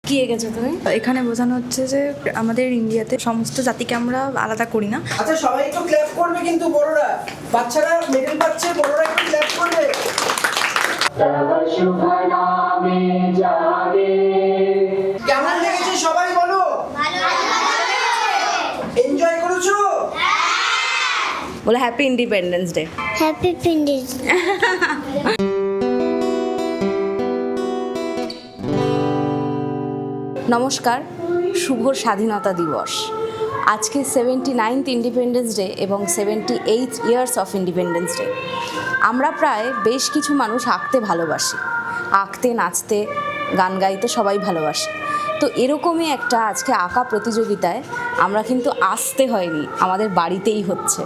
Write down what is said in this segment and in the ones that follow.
কি এঁকেছো তুমি? এখানে বোঝানো হচ্ছে যে আমাদের ইন্ডিয়াতে সমস্ত জাতিকে আমরা আলাদা করি না। আচ্ছা সবাই একটু ক্ল্যাপ করবে, কিন্তু বড়রা, বাচ্চারা মেডেল পাচ্ছে, বড়রা একটু ক্ল্যাপ করবে। কেমন লেগেছে সবাই বলো? এনজয় করেছো? বলে happy independence day. Happy independence. নমস্কার, শুভ স্বাধীনতা দিবস। আজকে 79th ইন্ডিপেন্ডেন্স ডে এবং 78 ইয়ার্স অফ ইন্ডিপেন্ডেন্স ডে। আমরা প্রায় বেশ কিছু মানুষ আঁকতে ভালোবাসি, আঁকতে, নাচতে, গান গাইতে সবাই ভালোবাসি। তো এরকমই একটা আজকে আঁকা প্রতিযোগিতায় আমরা কিন্তু আসতে হয়নি, আমাদের বাড়িতেই হচ্ছে।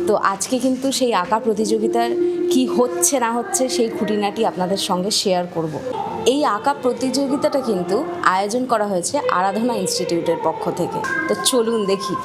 তো আজকে কিন্তু সেই আঁকা প্রতিযোগিতার কি হচ্ছে না হচ্ছে সেই খুঁটিনাটি আপনাদের সঙ্গে শেয়ার করব। এই আঁকা প্রতিযোগিতাটা কিন্তু আয়োজন করা হয়েছে আরাধনা ইনস্টিটিউটের পক্ষ থেকে। তো চলুন দেখি।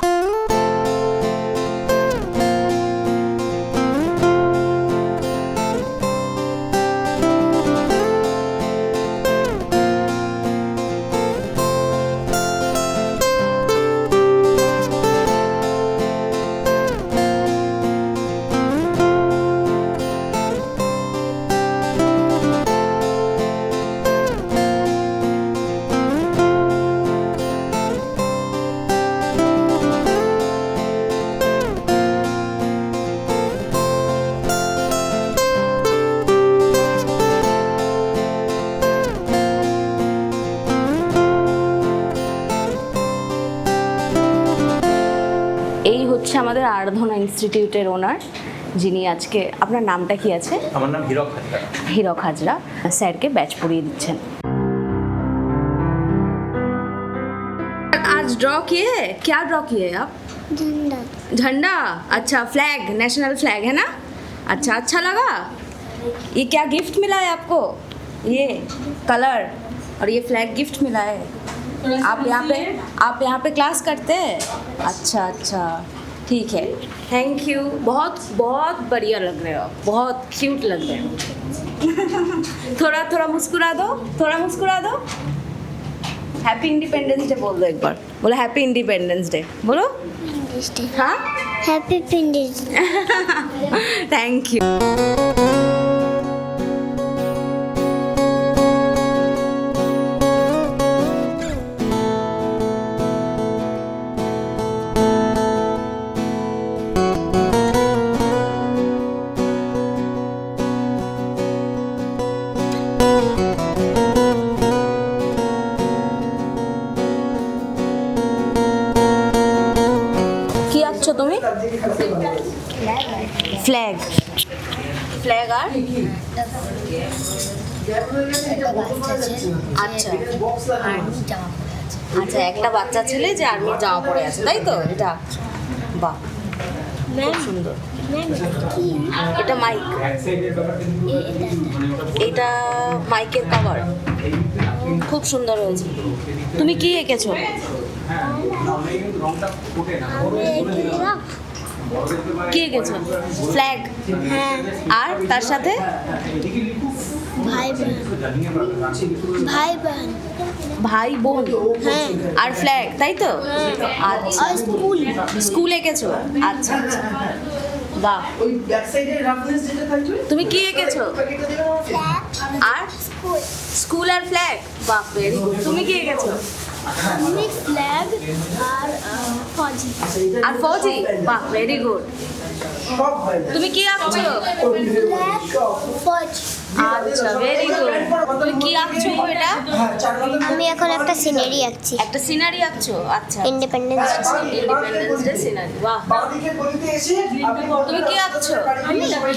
এই হচ্ছে আমাদের আরাধনা ইনস্টিটিউটের ওনার, যিনি আজকে, আপনার নামটা কি আছে? আমার নাম হীরক হাজরা। হীরক হাজরা স্যারকে ব্যাচ পড়িয়ে দিচ্ছেন। आज ड्रॉ किए है? क्या ड्रॉ किए है आप? झंडा। झंडा? अच्छा, फ्लैग, नेशनल फ्लैग है ना? अच्छा, अच्छा लगा? ये क्या गिफ्ट मिला है आपको? ये कलर और ये फ्लैग गिफ्ट मिला है। आप यहाँ पे क्लास करते हैं? अच्छा अच्छा, ठीक है, थैंक यू। बहुत बहुत बढ़िया लग रहे हो आप, बहुत क्यूट लग रहे हो। थोड़ा थोड़ा मुस्कुरा दो, थोड़ा मुस्कुरा दो। हैप्पी इंडिपेंडेंस डे बोल दो एक बार। बोलो हैप्पी इंडिपेंडेंस डे, बोलो। हाँ, হ্যাপি ইন্ডিপেন্ডেন্স। Thank you. কি আঁকছো তুমি? ফ্ল্যাগ। ফ্ল্যাগ আর আচ্ছা আচ্ছা, একটা বাচ্চা ছেলে যে আর্মির জামা পরে আছে, তাই তো? এটা বাহ, খুব সুন্দর। এটা মাইক, এটা মাইকের কভার, খুব সুন্দর হয়েছে। তুমি কি এঁকেছো? কি এঁকেছো? ফ্ল্যাগ। হ্যাঁ। আর তার সাথে ভাই বোন। ভাই বোন। ভাই বোন। হ্যাঁ। আর ফ্ল্যাগ, তাই তো? আচ্ছা, আর স্কুল। স্কুল এঁকেছো? আচ্ছা আচ্ছা, বাহ। ওই ব্যাক সাইডের রাফনেস যেটা থাকবে। তুমি কি এঁকেছো? প্যাকেটটা দিলে আমার আর স্কুল আর ফ্ল্যাগ, বাহ, ভেরি গুড। তুমি কি এঁকেছো? আমি ফ্ল্যাগ আর ফৌজি। আর ফৌজি, বাহ, ভেরি গুড। সব হয় না। তুমি কি আঁকছো? ফ্ল্যাগ ফৌজি। আচ্ছা, ভেরি গুড। তুমি কি আঁকছো এটা? হ্যাঁ, চার নম্বর। আমি এখন একটা সিনারি আঁকছি। একটা সিনারি আঁকছো? আচ্ছা, ইন্ডিপেন্ডেন্স। ইন্ডিপেন্ডেন্স ডে সিনারি, বাহ। বাঁদিকে গলিতে এসে আপনি তুমি কি আঁকছো? আমি ওই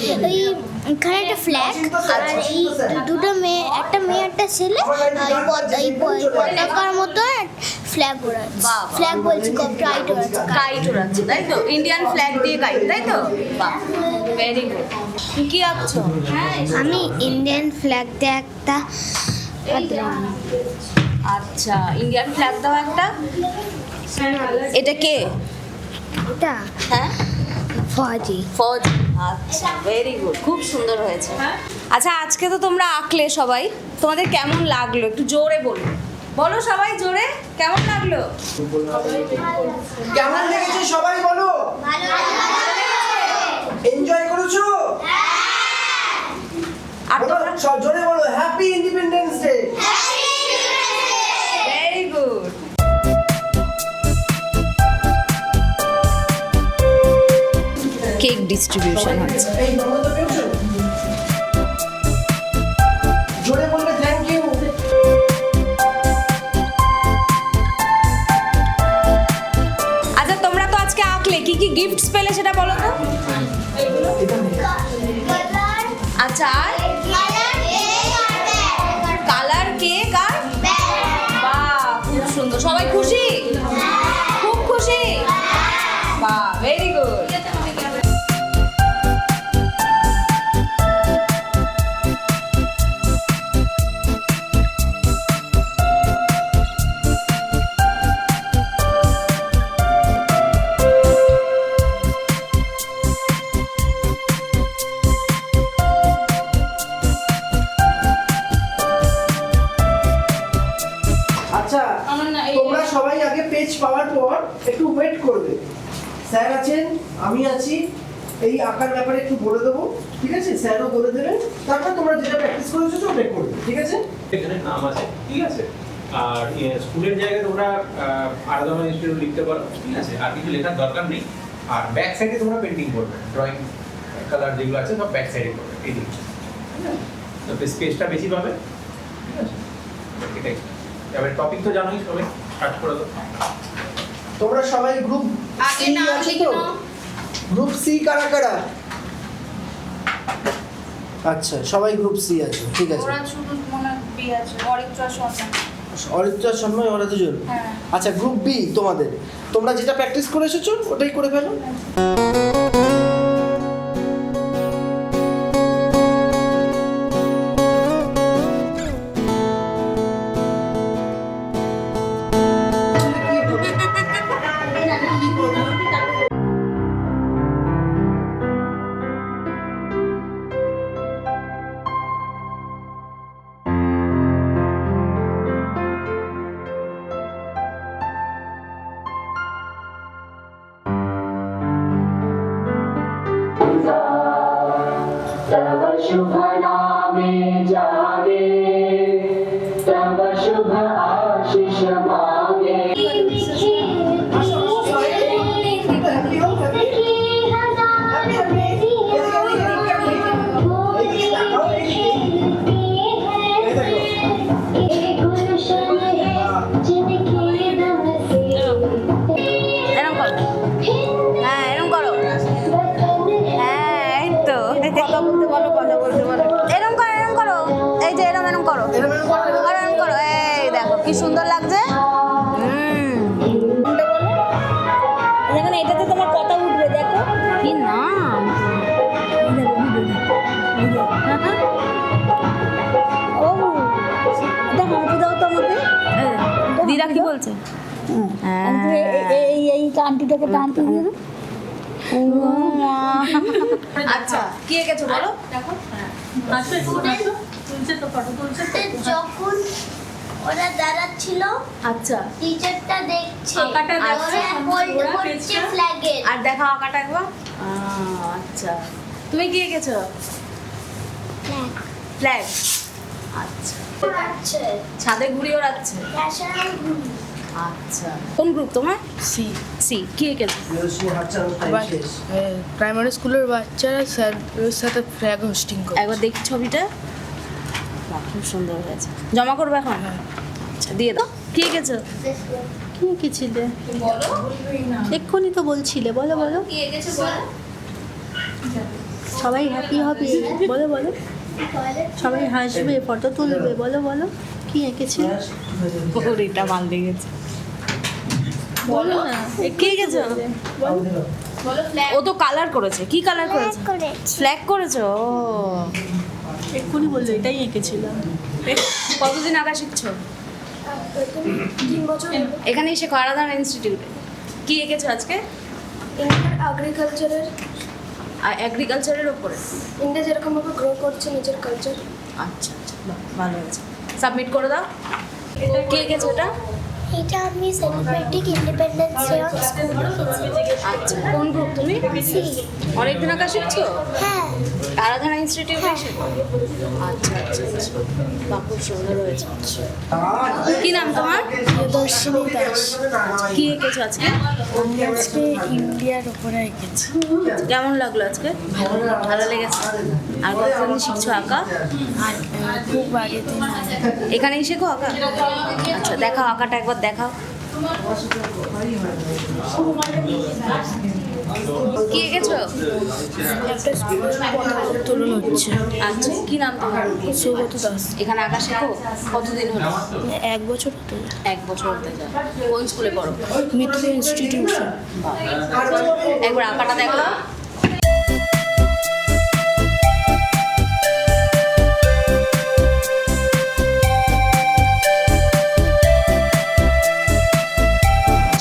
এখানে একটা ফ্ল্যাগ আর এই দুটো মেয়ে, একটা মেয়ে একটা ছেলে, এই পতাকার মতো ফ্ল্যাগ ওড়াচ্ছে। বাহ। ফ্ল্যাগ বলছি, কাইট ওড়াচ্ছে। কাইট উড়াচ্ছে, তাই তো? ইন্ডিয়ান ফ্ল্যাগ দিয়ে কাইট, তাই তো? বাহ, ভেরি গুড। তুমি কি আঁকছো? আমি ইন্ডিয়ান ফ্ল্যাগ দিয়ে একটা আচ্ছা, ইন্ডিয়ান ফ্ল্যাগ দাও একটা। এটা কে? এটা হ্যাঁ, ফৌজি। ফৌজ। আচ্ছা, ভেরি গুড, খুব সুন্দর হয়েছে। আচ্ছা, আজকে তো তোমরা আঁকলে সবাই, তোমাদের কেমন লাগলো একটু জোরে বলো। বলো সবাই জোরে, কেমন লাগলো? কেমন লেগেছে সবাই বলো? এনজয় করেছো? আর বলো, তোমরা সব জোরে বলো, happy independence day. Very good. Cake distribution হচ্ছে। এই নম্বরটা পেয়েছো? জোরে বলবে থ্যাংক ইউ। আচ্ছা তোমরা তো আজকে আঁকলে, কি কি গিফটস পেলে সেটা বলো তো। আচ্ছা আর কালার কেক আর বাহ, খুব সুন্দর। সবাই খুশি? খুব খুশি? বাহ, ভেরি গুড। আচ্ছা তোমরা সবাই আগে পেজ পাওয়ার পর একটু ওয়েট করবে। স্যার আছেন, আমি আছি, এই আঁকার ব্যাপারে একটু বলে দেবো, ঠিক আছে? স্যারও বলে দেবেন, তারপর তোমরা যেটা প্র্যাকটিস করেছো ওটাই করবে, ঠিক আছে? এখানে নাম আছে, ঠিক আছে? আর স্কুলের জায়গায় তোমরা আলাদা ইনস্টিটিউট লিখতে পারো, ঠিক আছে? আর কিছু লেখার দরকার নেই। আর ব্যাক সাইডে তোমরা পেন্টিং করবে, ড্রয়িং কালার যেগুলো আছে সব ব্যাক সাইডে করবে, এই দিকে, ঠিক আছে? তো স্পেসটা বেশি পাবে, ঠিক আছে? এটাই। এবার টপিক তো জানোই, সবাই স্টার্ট করে দাও। তোমরা সবাই গ্রুপ সি আছো তো? গ্রুপ সি কারা কারা? আচ্ছা সবাই গ্রুপ সি আছে, ঠিক আছে। অরিত্রা শর্মা ওরা দুজন। আচ্ছা গ্রুপ বি তোমাদের, তোমরা যেটা প্র্যাকটিস করে এসেছো ওটাই করে ফেলো। तव शुभ नामे जागे, तव शुभ आशीष मांगे। হ্যাপি হও, হ্যাপি হ্যাপি হ্যাপি। এইদিকে তাকাও, এইদিকে। এই দেখো। এরকম করো, হ্যাঁ এরকম করো, হ্যাঁ এই তো। কথা বলতে বলো, কথা বলতে বলো। এরকম করো, এরকম করো, এই যে এরকম এরকম করো, এরকম করো, এরকম করো। এই দেখো কি সুন্দর লাগছে। এখানে এটাতে তোমার কথা উঠবে, দেখো কি নাম? ও এটা হাঁটু দাও তো আমাকে। দিদা কি বলছে? এই আন্টিটাকে টানতে দিয়ে দাও। আচ্ছা কি এঁকেছো বলো? যখন ওরা দাঁড়াচ্ছিল আচ্ছা টিচারটা দেখছে আঁকাটা আর দেখছে, ওরা বলতে বলছে ফ্ল্যাগের আর দেখা আঁকাটা একবার। আচ্ছা তুমি কি এঁকেছো? ফ্ল্যাগ। আচ্ছা আচ্ছা ছাদে ঘুড়ি ওড়াচ্ছে। ন্যাশনাল ঘুড়ি আচ্ছা কোন গ্রুপ তোমার? C C. কি এঁকেছো? হাত চালানোর টাইম শেষ। প্রাইমারি স্কুলের বাচ্চারা স্যারের সাথে ফ্ল্যাগ হোস্টিং করে। একবার দেখি ছবিটা। বাহ, খুব সুন্দর হয়েছে। জমা করবে এখন? আচ্ছা দিয়ে দাও। কি এঁকেছো? কি এঁকেছিলে? বলো। এক্ষুনি তো বলছিলে, বলো বলো। কি এঁকেছো বলো। সবাই হ্যাপি হবে, বলো বলো। সবাই হাসবে, ফটো তুলবে, বলো বলো। কি এঁকেছিলে? এটা ভালো লেগেছে। বলো না। কি এঁকেছো? ও তো কালার করেছে। কি কালার করেছে? ফ্ল্যাগ করেছো? ও এক্ষুনি বললো এটাই এঁকেছিলাম। কতদিন আঁকা শিখছো? 3 বছর এখানেই শেখো আরাধনা ইনস্টিটিউটে। কি এঁকেছো আজকে? ইন্ডিয়ার এগ্রিকালচারের এগ্রিকালচারের ওপরে। ইন্ডিয়া যেরকমভাবে গ্রো করছে নিজের কালচার। আচ্ছা আচ্ছা বাহ, ভালো হয়েছে। সাবমিট করে দাও। কে এঁকেছে ওটা? এটা আমি celebrating independence day on school আচ্ছা, কোন গ্রুপ তুমি? অনেকদিন আঁকা শিখছো? হ্যাঁ আরাধনা ইনস্টিটিউটে শেখো? আচ্ছা আচ্ছা আচ্ছা, বাহ, খুব সুন্দর হয়েছে। কি নাম তোমার? দর্শনী দাস। কি এঁকেছো আজকে? আমি আজকে ইন্ডিয়ার ওপরে এঁকেছি। কেমন লাগলো আজকে? ভালো লেগেছে। আর কতদিন শিখছো আঁকা? আর খুব আগে দিন এখানেই শেখো আঁকা? আচ্ছা, দেখাও আঁকাটা একবার দেখাও। কি এঁকেছো? একটা স্কুলের উত্তোলন হচ্ছে। আচ্ছা, কি নাম তোমার? সৌগত দাস। এখানে আঁকা শেখো? কতদিন হলো? 1 বছর হতো। 1 বছর হতে যায়। কোন স্কুলে পড়ো? মিত্র ইনস্টিটিউশন। একবার আঁকাটা দেখাও।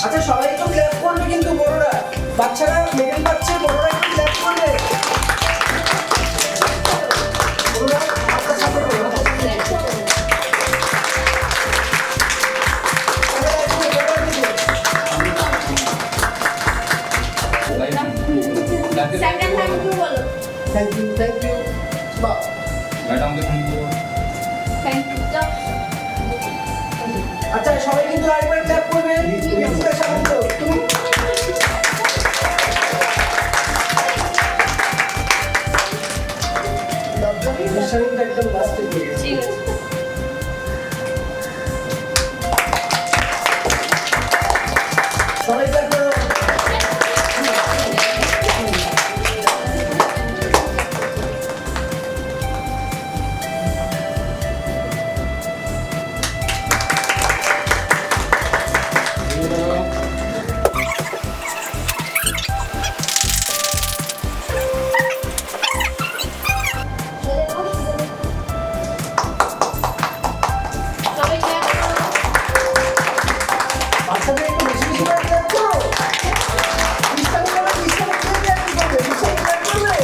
আচ্ছা, সবাই একটু ক্ল্যাপ করবে কিন্তু বড়রা, বাচ্চারা মেডেল পাচ্ছে, বড়রা একটু ক্ল্যাপ করবে। বড়রা হাতটা সামনে করো। Thank you, thank you. বাহ, আচ্ছা সবাই কিন্তু আরেকবার ক্ল্যাপ করবে। ঋতিকা সামন্ত, তুমি নিশানীটা একদম লাস্টে দিয়ে গেছে। ঠিক আছে। সবাই ক্ল্যাপ করো। বাচ্চাদের একটু বেশি বেশি করে ক্ল্যাপ করো। নিশানী বলো, নিশানী ক্ল্যাপ করবে, নিশানী ক্ল্যাপ করবে।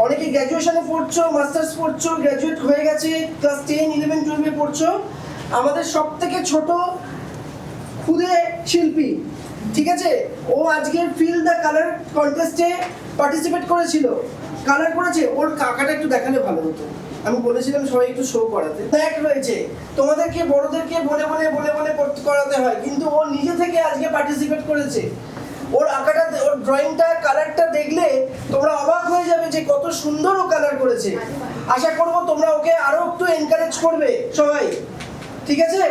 অনেকে গ্র্যাজুয়েশনে পড়ছো, মাস্টার্স পড়ছো, গ্র্যাজুয়েট হয়ে গেছে, ক্লাস 10, 11, 12 পড়ছো। আমাদের সব থেকে ছোট খুদে শিল্পী, ঠিক আছে, ও আজকের ফিল দ্য কালার কন্টেস্টে পার্টিসিপেট করেছিল, কালার করেছে। ওর কাকাটা একটু দেখালে ভালো হতো। আমি বলেছিলাম সবাই একটু শো করাতে। দেখ রয়েছে, তোমাদেরকে বড়দেরকে বলে বলে বলে বলে করাতে হয়, কিন্তু ও নিজে থেকে আজকে পার্টিসিপেট করেছে। ওর আঁকাটা, ওর ড্রয়িংটা, কালারটা দেখলে তোমরা অবাক হয়ে যাবে যে কত সুন্দর ও কালার করেছে। আশা করবো তোমরা ওকে আরো একটু এনকারেজ করবে সবাই, ঠিক আছে?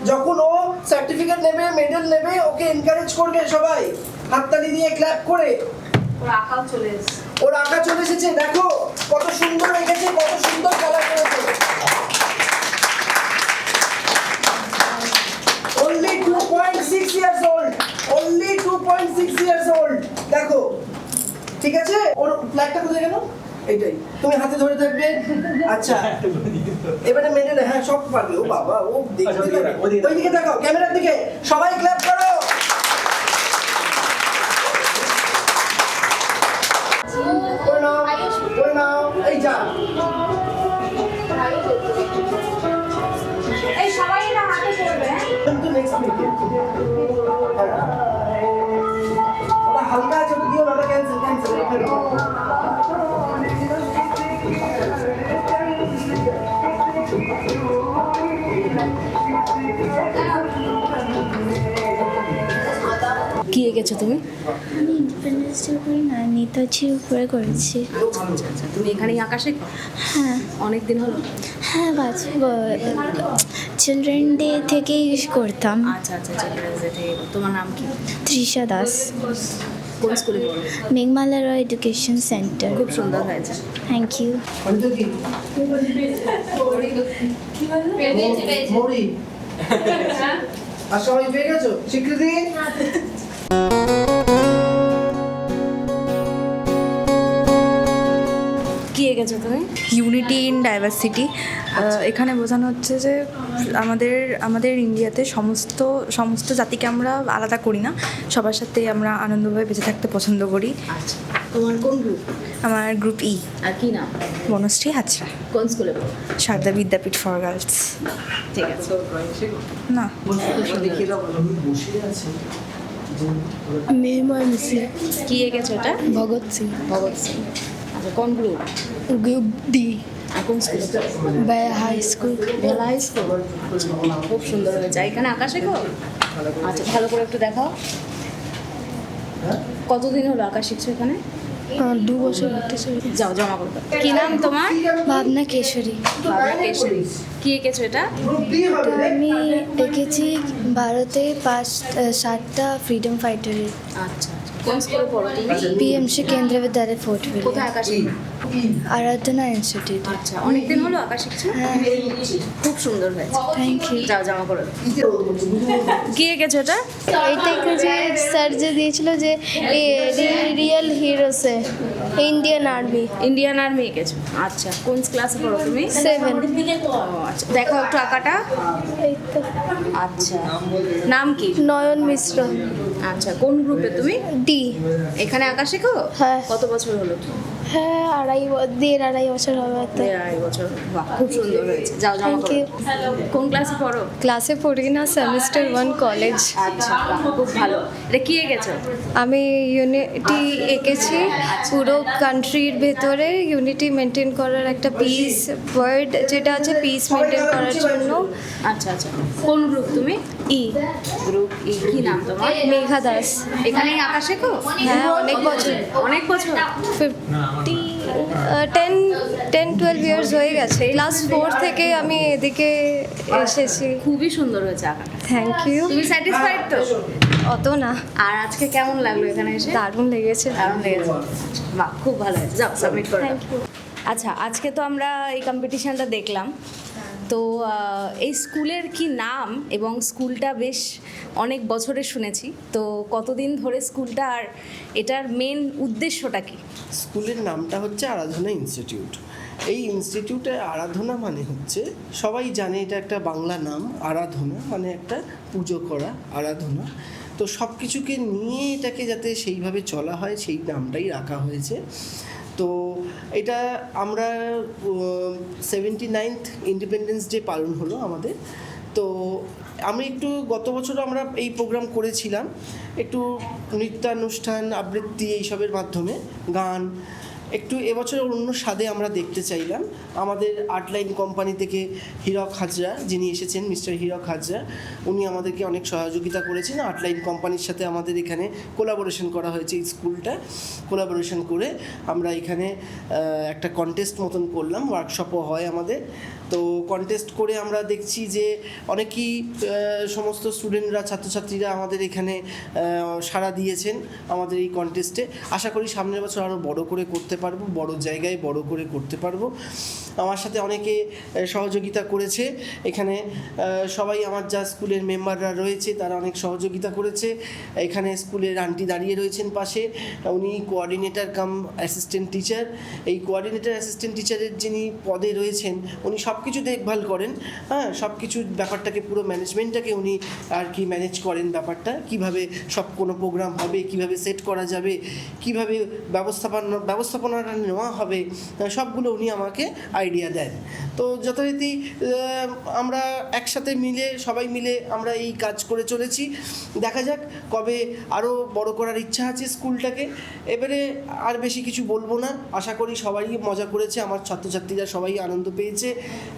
যখন ও সার্টিফিকেট নেবে, মেডেল নেবে, ওকে এনকারেজ করবে সবাই, হাততালি দিয়ে ক্ল্যাপ করে। ওর আঁকাও চলে এসেছে। ওর আঁকা চলে এসেছে, দেখো কত সুন্দর এঁকেছে, কত সুন্দর কালার করেছে। Only 2.6 years old, only 2.6 years old, দেখো, ঠিক আছে? ওর ফ্ল্যাগটা কোথায় গেল? এইটাই, তুমি হাতে ধরে থাকবে। আচ্ছা, এবারে মেডেল, হ্যাঁ সব পারবে। ও বাবা, ও দেখতে লাগে। ওইদিকে তাকাও, ক্যামেরার দিকে, সবাই ক্ল্যাপ করো। করে নাও, করে নাও, এই যা। এই সবাই এটা হাতে করবে, হ্যাঁ? কিন্তু নেক্সট উইকে ওটা হালকা আছে, ওটা দিও না, ওটা ক্যান্সেল, ক্যান্সেল। কি এঁকেছো তুমি? আমি ইন্ডিপেন্ডেন্স ডে করি না, নেতাজির উপরে করেছি। আচ্ছা, তুমি এখানেই আঁকা শেখো? হ্যাঁ অনেক দিন হলো? হ্যাঁ, চিলড্রেন ডে থেকেই করতাম। আচ্ছা আচ্ছা, চিলড্রেন্স ডে। তোমার নাম কি? তৃষা দাস, কোন স্কুলে পড়ো? Meghmala Roy education centre. খুব সুন্দর হয়েছে। Thank you. মৌরি, আর সবাই পেয়ে গেছো স্বীকৃতি? কি এঁকেছো তুমি? Unity in diversity. এখানে বোঝানো হচ্ছে যে আমাদের ইন্ডিয়াতে সমস্ত জাতিকে আমরা আলাদা করি না, সবার সাথে আমরা আনন্দভাবে বেঁচে থাকতে পছন্দ করি। আচ্ছা, তোমার কোন গ্রুপ? আমার গ্রুপ ই, আর কি নাম? বনশ্রী হাজরা, কোন স্কুলে পড়ো? সারদা বিদ্যাপীঠ ফর গার্লস। ঠিক আছে। না, দেখিয়ে দাও, আমি বসে আছি মেহমান মিছিল কি এঁকেছো এটা? ভগৎ সিং ভগৎ সিং। আচ্ছা, কোন গ্রুপ? গ্রুপ ডি আর কোন স্কুলে? বেলা হাই স্কুল। বেলা হাই স্কুল। খুব সুন্দর হয়েছে। এখানে আঁকা শেখো? আচ্ছা, ভালো করে একটু দেখাও। কতদিন হলো আঁকা শিখছো এখানে? 2 বছর হতে চলেছে। যাও, জমা করো। কি নাম তোমার? ভাবনা কেশরী। বাবলা কেশরী। কি এঁকেছো এটা? এটা আমি এঁকেছি ভারতে 7টা ফ্রিডম ফাইটারের। আচ্ছা, কোন স্কুলে পড়ো তুমি? পিএমসি কেন্দ্রীয় বিদ্যালয় ফোর্ট কোথায় ভিলে, আঁকা শেখো? আরাধনা ইনস্টিটিউট। আচ্ছা, অনেকদিন হলো আঁকা শিখছো? হ্যাঁ, খুব সুন্দর হয়েছে। Thank you. যাও, জমা করো। কি এঁকেছো এটা? এটা যে স্যার যে দিয়েছিল যে রিয়েল হিরোসে ইন্ডিয়ান আর্মি। ইন্ডিয়ান আর্মি এঁকেছো। আচ্ছা, কোন ক্লাসে পড়ো তুমি? 7। ও, আচ্ছা, দেখো একটু আঁকাটা। এই তো আচ্ছা, নাম কি? নয়ন মিশ্র, আচ্ছা, কোন গ্রুপে তুমি? ডি। এখানে আঁকা শেখো? হ্যাঁ। কত বছর হলো? হ্যাঁ, 2.5 বছর হবে তো। 2.5 বছর। বাহ, খুব সুন্দর হয়েছে। যাও, জমা থ্যাংক করো। ইউ। কোন ক্লাসে পড়ো? ক্লাসে পড়ি না, সেমিস্টার 1 কলেজ। আচ্ছা, বাহ, খুব ভালো। এটা কি এঁকেছো? আমি ইউনিটি এঁকেছি, পুরো কান্ট্রির ভেতরে ইউনিটি মেনটেন করার একটা পিস ওয়ার্ড, যেটা আছে পিস মেনটেন করার জন্য। আচ্ছা, আচ্ছা, কোন গ্রুপ তুমি? ই। Group E. কি নাম তোমার? মেঘা দাস। এখানেই আঁকা শেখো? হ্যাঁ, অনেক বছর, অনেক বছর। 10-12 ইয়ার্স হয়ে গেছে। ক্লাস 4 থেকে আমি এদিকে এসেছি। খুবই সুন্দর হয়েছে আঁকাটা। Thank you. তুমি স্যাটিসফাইড তো? অত না, আর আজকে কেমন লাগলো এখানে এসে? দারুণ লেগেছে। দারুণ লেগেছে। বাহ, খুব ভালো হয়েছে। যাও, সাবমিট করো। Thank you. আচ্ছা, আজকে তো আমরা এই কম্পিটিশনটা দেখলাম, তো এই স্কুলের কি নাম এবং স্কুলটা বেশ অনেক বছরের শুনেছি, তো কতদিন ধরে স্কুলটা, আর এটার মেন উদ্দেশ্যটা কি? স্কুলের নামটা হচ্ছে আরাধনা ইনস্টিটিউট। এই ইনস্টিটিউটে আরাধনা মানে হচ্ছে, সবাই জানে এটা একটা বাংলা নাম, আরাধনা মানে একটা পুজো করা, আরাধনা। তো সব কিছুকে নিয়ে এটাকে যাতে সেইভাবে চলা হয়, সেই নামটাই রাখা হয়েছে। তো এটা আমরা 79th ইন্ডিপেন্ডেন্স ডে পালন হলো আমাদের। তো আমি একটু গত বছরও আমরা এই প্রোগ্রাম করেছিলাম, একটু নৃত্যানুষ্ঠান, আবৃত্তি এইসবের মাধ্যমে, গান, একটু এবছর অন্য স্বাদে আমরা দেখতে চাইলাম। আমাদের আর্টলাইন কোম্পানি থেকে হীরক হাজরা, যিনি এসেছেন, মিস্টার হীরক হাজরা, উনি আমাদেরকে অনেক সহযোগিতা করেছেন। আর্টলাইন কোম্পানির সাথে আমাদের এখানে কোলাবোরেশন করা হয়েছে। এই স্কুলটা কোলাবোরেশন করে আমরা এখানে একটা কন্টেস্ট মতন করলাম, ওয়ার্কশপও হয় আমাদের। তো কন্টেস্ট করে আমরা দেখছি যে অনেকেই সমস্ত স্টুডেন্টরা, ছাত্রছাত্রীরা আমাদের এখানে সাড়া দিয়েছেন আমাদের এই কন্টেস্টে। আশা করি সামনের বছর আরও বড় করে করতে পারবো, বড় জায়গায় বড় করে করতে পারবো। আমার সাথে অনেকে সহযোগিতা করেছে এখানে, সবাই আমার যা স্কুলের মেম্বাররা রয়েছে তারা অনেক সহযোগিতা করেছে। এখানে স্কুলের আন্টি দাঁড়িয়ে রয়েছেন পাশে, উনি কোঅর্ডিনেটর কাম অ্যাসিস্ট্যান্ট টিচার। এই কোঅর্ডিনেটর অ্যাসিস্ট্যান্ট টিচারের যিনি পদে রয়েছেন, উনি সব কিছু দেখভাল করেন। হ্যাঁ, সব কিছু ব্যাপারটাকে, পুরো ম্যানেজমেন্টটাকে উনি আর কি ম্যানেজ করেন। ব্যাপারটা কীভাবে সব কোনো প্রোগ্রাম হবে, কীভাবে সেট করা যাবে, কীভাবে ব্যবস্থাপনাটা নেওয়া হবে, সবগুলো উনি আমাকে আইডিয়া দেন। তো যথারীতি আমরা একসাথে মিলে, সবাই মিলে আমরা এই কাজ করে চলেছি। দেখা যাক কবে আরও বড় করার ইচ্ছা আছে স্কুলটাকে। এবারে আর বেশি কিছু বলবো না, আশা করি সবাই মজা করেছে, আমার ছাত্রছাত্রীরা সবাই আনন্দ পেয়েছে।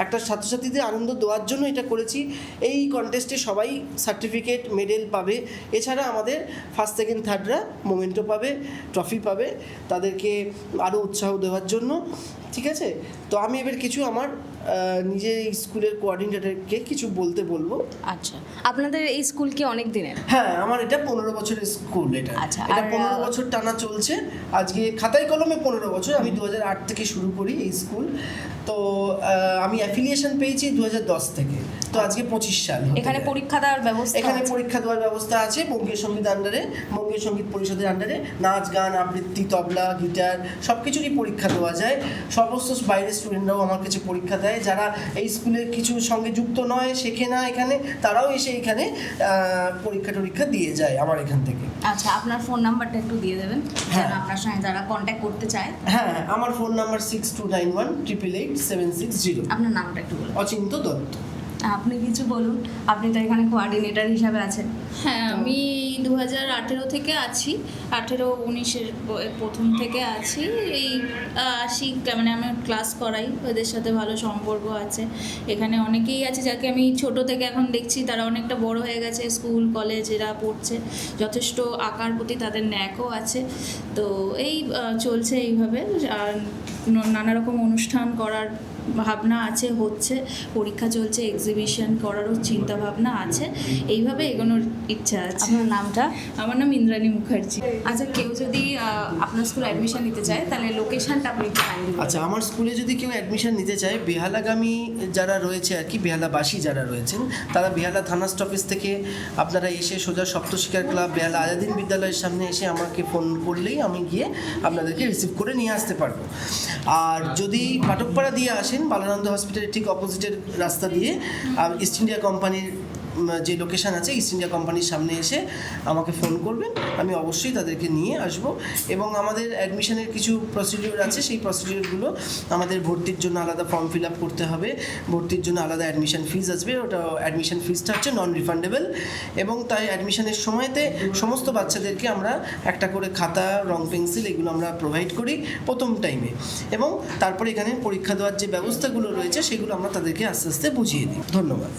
একটা ছাত্রছাত্রীদের আনন্দ দেওয়ার জন্য এটা করেছি। এই কন্টেস্টে সবাই সার্টিফিকেট, মেডেল পাবে। এছাড়া আমাদের ফার্স্ট, সেকেন্ড, থার্ডরা মোমেন্টো পাবে, ট্রফি পাবে, তাদেরকে আরও উৎসাহ দেওয়ার জন্য। ঠিক আছে? তো আমি এবার কিছু আমার নিজে স্কুলের কোঅর্ডিনেটরকে কিছু বলতে বলবো। আচ্ছা, আপনাদের এই স্কুল কি অনেক দিনের? হ্যাঁ, আমার এটা 15 বছরের স্কুল। এটা আচ্ছা, এটা আর 15 বছর টানা চলছে। আজকে খাতায় কলমে 15 বছর। আমি 2008 থেকে শুরু করি এই স্কুল। তো আমি অ্যাফিলিয়েশন পেয়েছি 2010 থেকে। তো আজকে 25 সাল। এখানে পরীক্ষা দেওয়ার ব্যবস্থা এখানে আছে? পরীক্ষা দেওয়ার ব্যবস্থা আছে বঙ্গীয় সঙ্গীত আন্ডারে, বঙ্গীয় সঙ্গীত পরিষদের আন্ডারে। নাচ, গান, আবৃত্তি, তবলা, গিটার সব কিছুরই পরীক্ষা দেওয়া যায়। সমস্ত বাইরের স্টুডেন্টরাও আমার কাছে পরীক্ষা দেয়। যারা এই স্কুলের কিছু সঙ্গে যুক্ত নয়, শেখে না এখানে, তারাও এসে এখানে পরীক্ষা দিয়ে যায় আমার এখান থেকে। আচ্ছা, আপনার ফোন নাম্বারটা একটু দিয়ে দেবেন হ্যাঁ। যেন আপনার সঙ্গে যারা কন্ট্যাক্ট করতে চায়। হ্যাঁ, আমার ফোন নাম্বার 6291888760। আপনার নামটা একটু বলুন। অচিন্ত দত্ত। আপনি কিছু বলুন, আপনি তো এখানে কোঅর্ডিনেটর হিসাবে আছেন। হ্যাঁ, আমি 2018 থেকে আছি, 18-19-এর প্রথম থেকে আছি। এই আসি, মানে আমি ক্লাস করাই, ওদের সাথে ভালো সম্পর্ক আছে। এখানে অনেকেই আছে যাকে আমি ছোট থেকে এখন দেখছি তারা অনেকটা বড় হয়ে গেছে, স্কুল কলেজ এরা পড়ছে, যথেষ্ট আঁকার প্রতি তাদের ন্যাকও আছে। তো এই চলছে এইভাবে। আর নানা রকম অনুষ্ঠান করার ভাবনা আছে, হচ্ছে, পরীক্ষা চলছে, এক্সিবিশন করারও চিন্তা ভাবনা আছে। এইভাবে এগোনোর ইচ্ছা আছে। আপনার নামটা? আমার নাম ইন্দ্রাণী মুখার্জি। আচ্ছা, কেউ যদি আপনার স্কুলে অ্যাডমিশন নিতে চায় তাহলে লোকেশনটা আপনি একটু কাইন্ডলি বলুন। আচ্ছা, আমার স্কুলে যদি কেউ অ্যাডমিশন নিতে চায়, বেহালাগামী যারা রয়েছে আর কি, বেহালাবাসী যারা রয়েছেন, তারা বেহালা থানা স্টপেজ থেকে আপনারা এসে সোজা সপ্তশিকার ক্লাব বেহালা আজাদিন বিদ্যালয়ের সামনে এসে আমাকে ফোন করলেই আমি গিয়ে আপনাদেরকে রিসিভ করে নিয়ে আসতে পারবো। আর যদি পাটকপাড়া দিয়ে আসেন, বালানন্দ হসপিটালের ঠিক অপোজিটের রাস্তা দিয়ে ইস্ট ইন্ডিয়া কোম্পানির যে লোকেশান আছে, ইস্ট ইন্ডিয়া কোম্পানির সামনে এসে আমাকে ফোন করবেন, আমি অবশ্যই তাদেরকে নিয়ে আসব। এবং আমাদের অ্যাডমিশনের কিছু প্রসিডিওর আছে, সেই প্রসিডিওরগুলো আমাদের ভর্তির জন্য আলাদা ফর্ম ফিল আপ করতে হবে, ভর্তির জন্য আলাদা অ্যাডমিশন ফিজ আসবে, ওটা অ্যাডমিশন ফিজটা হচ্ছে নন রিফান্ডেবল। এবং তাই অ্যাডমিশনের সময়তে সমস্ত বাচ্চাদেরকে আমরা একটা করে খাতা, রং পেন্সিল এগুলো আমরা প্রোভাইড করি প্রথম টাইমে। এবং তারপরে এখানে পরীক্ষা দেওয়ার যে ব্যবস্থাগুলো রয়েছে সেগুলো আমরা তাদেরকে আস্তে আস্তে বুঝিয়ে দিই। ধন্যবাদ।